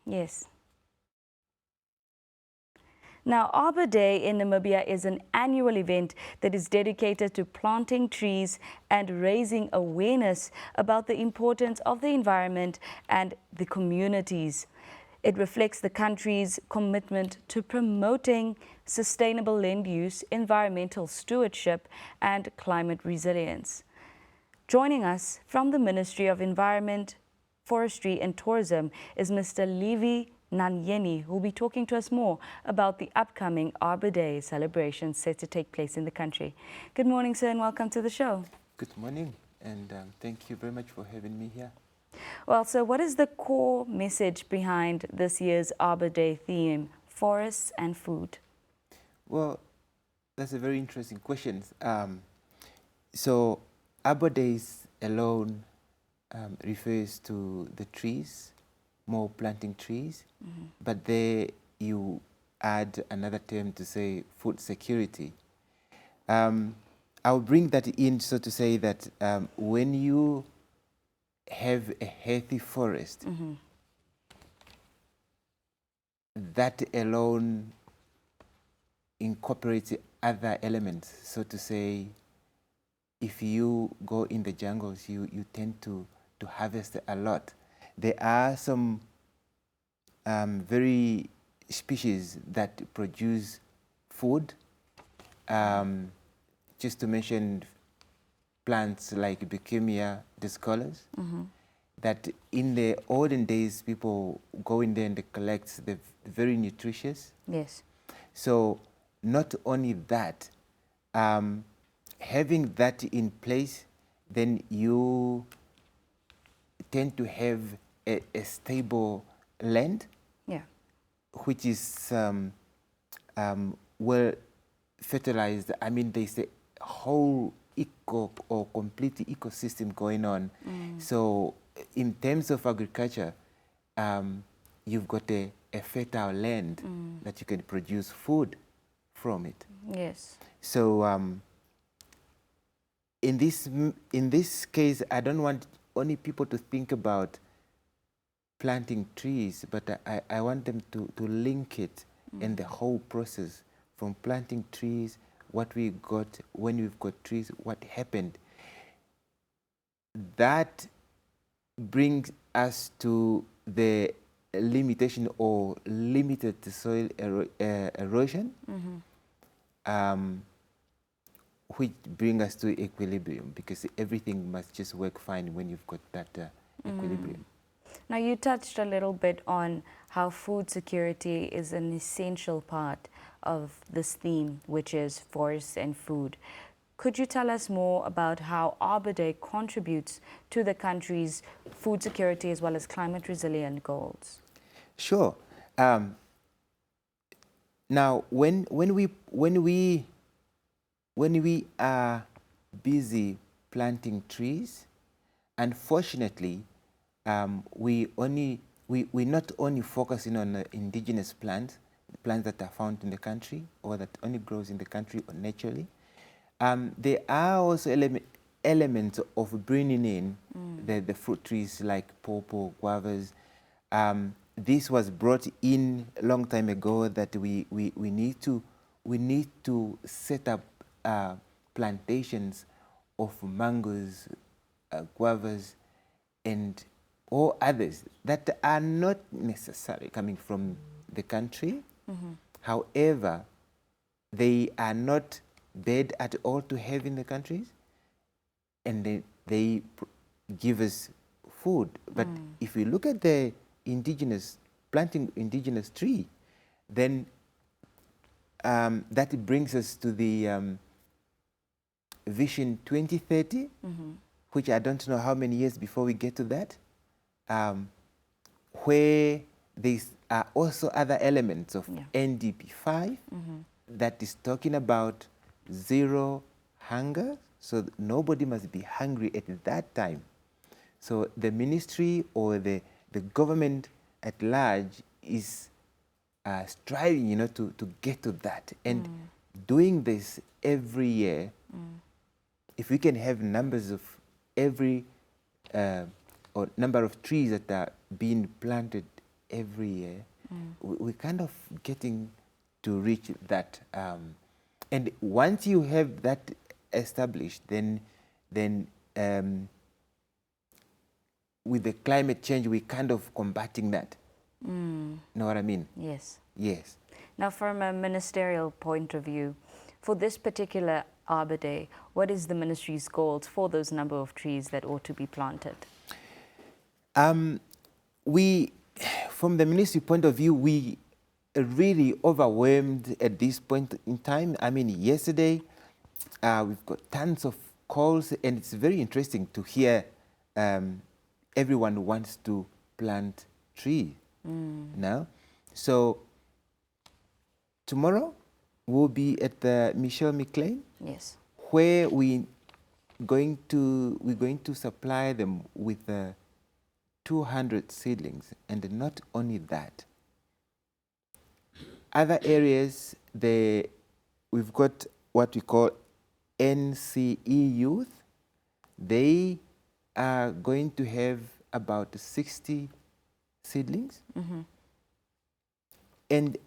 Yes. Now, Arbor Day in Namibia is an annual event that is dedicated to planting trees and raising awareness about the importance of the environment and the communities. It reflects the country's commitment to promoting sustainable land use, environmental stewardship, and climate resilience. Joining us from the Ministry of Environment, Forestry and Tourism is Mr. Levi Nanyeni, who will be talking to us more about the upcoming Arbor Day celebrations set to take place in the country. Good morning, sir, and welcome to the show. Good morning, and thank you very much for having me here. Well, so what is the core message behind this year's Arbor Day theme, forests and food? Well, that's a very interesting question. So Arbor Days alone refers to the trees, more planting trees, but there you add another term to say food security. I'll bring that in so to say that when you have a healthy forest, that alone incorporates other elements. So to say, if you go in the jungles, you tend to harvest a lot. There are some very species that produce food. Just to mention plants like Bicamia discolors, that in the olden days, people go in there and they collect the very nutritious. Yes. So not only that, having that in place, then you tend to have a stable land, which is well fertilized. I mean, there's a whole complete ecosystem going on. So in terms of agriculture, you've got a fertile land that you can produce food from it. Yes. So in this case, I don't want only people to think about planting trees, but I want them to link it in the whole process, from planting trees, what we got, when we've got trees, what happened. That brings us to the limitation or limited soil erosion, which brings us to equilibrium, because everything must just work fine when you've got that equilibrium. Now, you touched a little bit on how food security is an essential part of this theme, which is forests and food. Could you tell us more about how Arbor Day contributes to the country's food security as well as climate resilient goals? Sure. Now, when we are busy planting trees, unfortunately, we not only focusing on the indigenous plants that are found in the country or that only grows in the country or naturally. There are also elements of bringing in the fruit trees like pawpaw, guavas. This was brought in a long time ago, that we need to set up plantations of mangoes, guavas, and all others that are not necessarily coming from the country. However, they are not bad at all to have in the countries, and they give us food. But if we look at the planting indigenous tree, then that brings us to the Vision 2030, which I don't know how many years before we get to that, where there are also other elements of NDP 5 that is talking about zero hunger, so nobody must be hungry at that time. So the ministry or the government at large is striving, to get to that, and doing this every year. If we can have numbers of every or number of trees that are being planted every year, we're kind of getting to reach that. And once you have that established, then with the climate change, we're kind of combating that. Know what I mean? Yes. Yes. Now, from a ministerial point of view, for this particular Arbor Day, what is the ministry's goals for those number of trees that ought to be planted? We, from the ministry point of view, we are really overwhelmed at this point in time. I mean, yesterday, we've got tons of calls, and it's very interesting to hear everyone wants to plant trees now. So tomorrow we'll be at the Michelle McLean, Yes. where we're going to supply them with 200 seedlings, and not only that. Other areas, we've got what we call NCE youth. They are going to have about 60 seedlings. And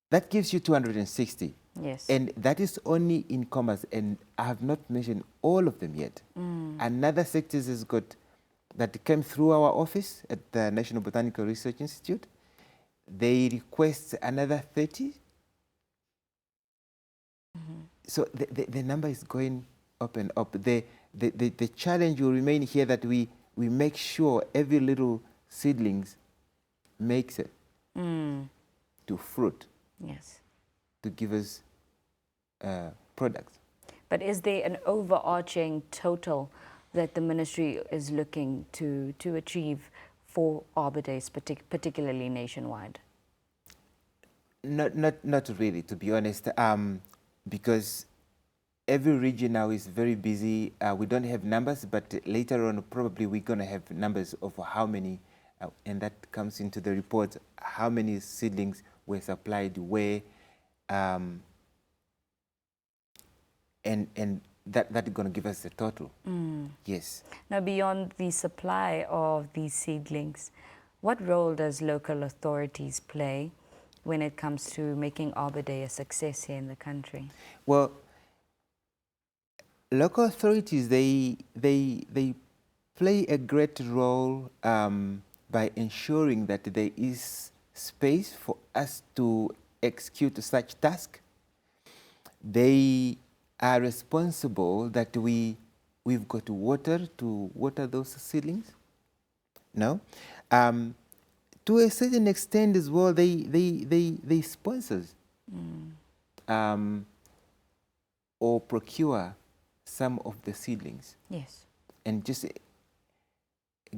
that gives you 260. Yes. And that is only in commerce, and I have not mentioned all of them yet. Another sectors has got, that came through our office at the National Botanical Research Institute. They request another 30. So the number is going up and up. The challenge will remain here, that we make sure every little seedlings makes it to fruit. Yes. To give us products. But is there an overarching total that the ministry is looking to achieve for Arbor Days, particularly nationwide? Not really, to be honest, because every region now is very busy. We don't have numbers, but later on probably we're going to have numbers of how many, and that comes into the report, how many seedlings were supplied where, and that's going to give us the total. Yes. Now, beyond the supply of these seedlings, what role does local authorities play when it comes to making Arbor Day a success here in the country? Well, local authorities, they play a great role by ensuring that there is space for us to execute such tasks. They are responsible that we've got water to water those seedlings. No, to a certain extent as well, they sponsor or procure some of the seedlings. Yes. And just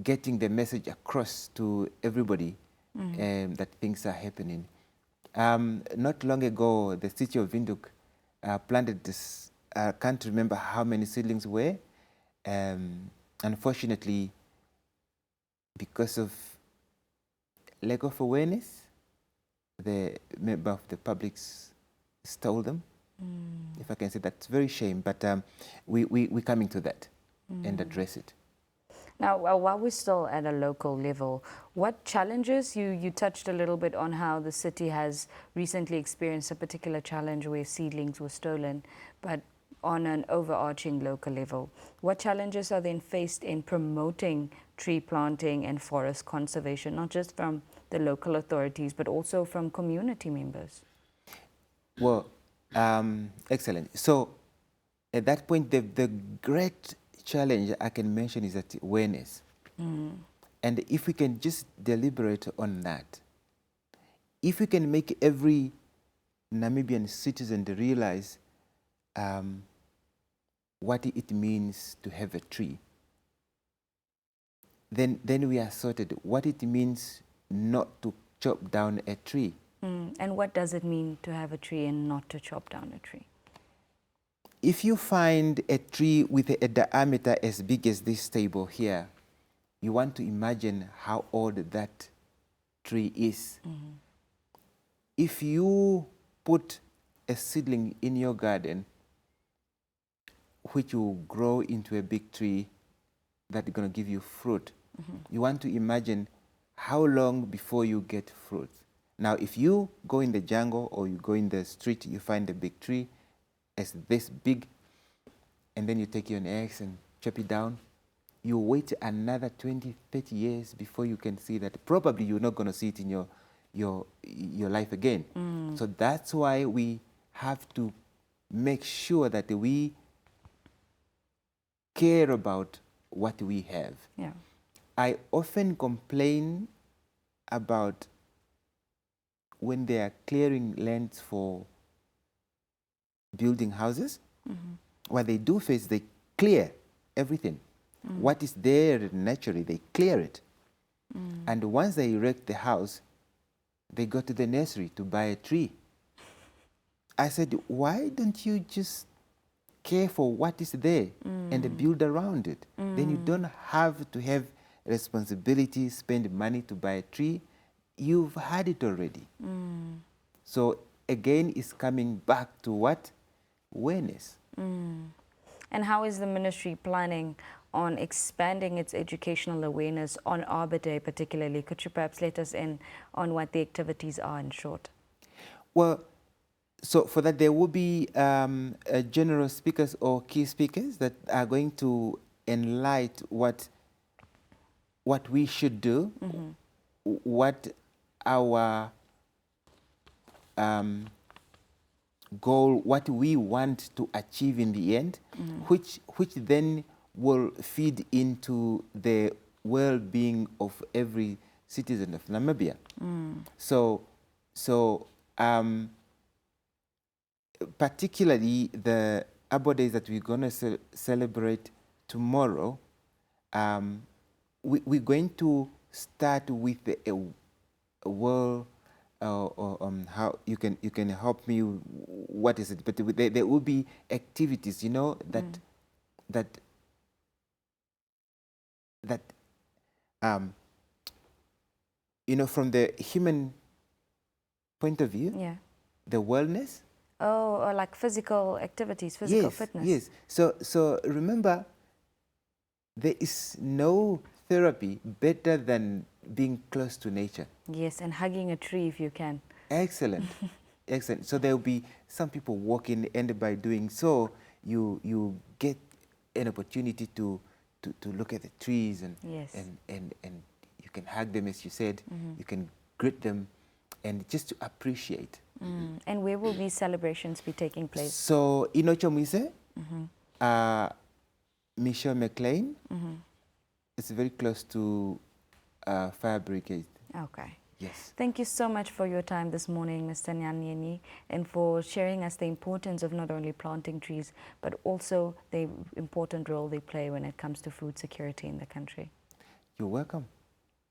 getting the message across to everybody that things are happening. Not long ago, the city of Windhoek planted this, I can't remember how many seedlings were. Unfortunately, because of lack of awareness, the member of the public stole them. If I can say that, it's very shame, but we're coming to that and address it. Now, while we're still at a local level, what challenges, you touched a little bit on how the city has recently experienced a particular challenge where seedlings were stolen, but on an overarching local level, what challenges are then faced in promoting tree planting and forest conservation, not just from the local authorities, but also from community members? Well, excellent. So at that point, the great challenge I can mention is that awareness. And if we can just deliberate on that, if we can make every Namibian citizen to realize what it means to have a tree, then we are sorted. What it means not to chop down a tree. And what does it mean to have a tree and not to chop down a tree? If you find a tree with a diameter as big as this table here, you want to imagine how old that tree is. If you put a seedling in your garden, which will grow into a big tree that's going to give you fruit, you want to imagine how long before you get fruit? Now, if you go in the jungle or you go in the street, you find a big tree, it's this big, and then you take your axe and chop it down, you wait another 20, 30 years before you can see that. Probably you're not going to see it in your life again. So that's why we have to make sure that we care about what we have. Yeah. I often complain about when they are clearing lands for building houses. What they do first, they clear everything. What is there naturally, they clear it. And once they erect the house, they go to the nursery to buy a tree. I said, why don't you just care for what is there and build around it? Then you don't have to have responsibility, spend money to buy a tree. You've had it already. So again, it's coming back to what? Awareness. And how is the ministry planning on expanding its educational awareness on Arbor Day particularly? Could you perhaps let us in on what the activities are in short? Well, so for that, there will be general speakers or key speakers that are going to enlighten what we should do, what our goal, what we want to achieve in the end, which then will feed into the well-being of every citizen of Namibia. So particularly the Arbor Days that we're going to celebrate tomorrow, we're going to start with a world. How you can help me? What is it? But there will be activities, you know, that you know, from the human point of view, Yeah. the wellness. Oh, or like physical activities, physical fitness. Yes. So remember, there is no therapy better than being close to nature. Yes, and hugging a tree if you can. Excellent. Excellent. So there will be some people walking, and by doing so, you get an opportunity to look at the trees and Yes. and you can hug them, as you said. You can greet them, and just to appreciate. And where will these celebrations be taking place? So in Ochomise, Michelle McLean, it's very close to Fire Brigade. Okay. Yes. Thank you so much for your time this morning, Mr. Nyanyeni, and for sharing us the importance of not only planting trees, but also the important role they play when it comes to food security in the country. You're welcome.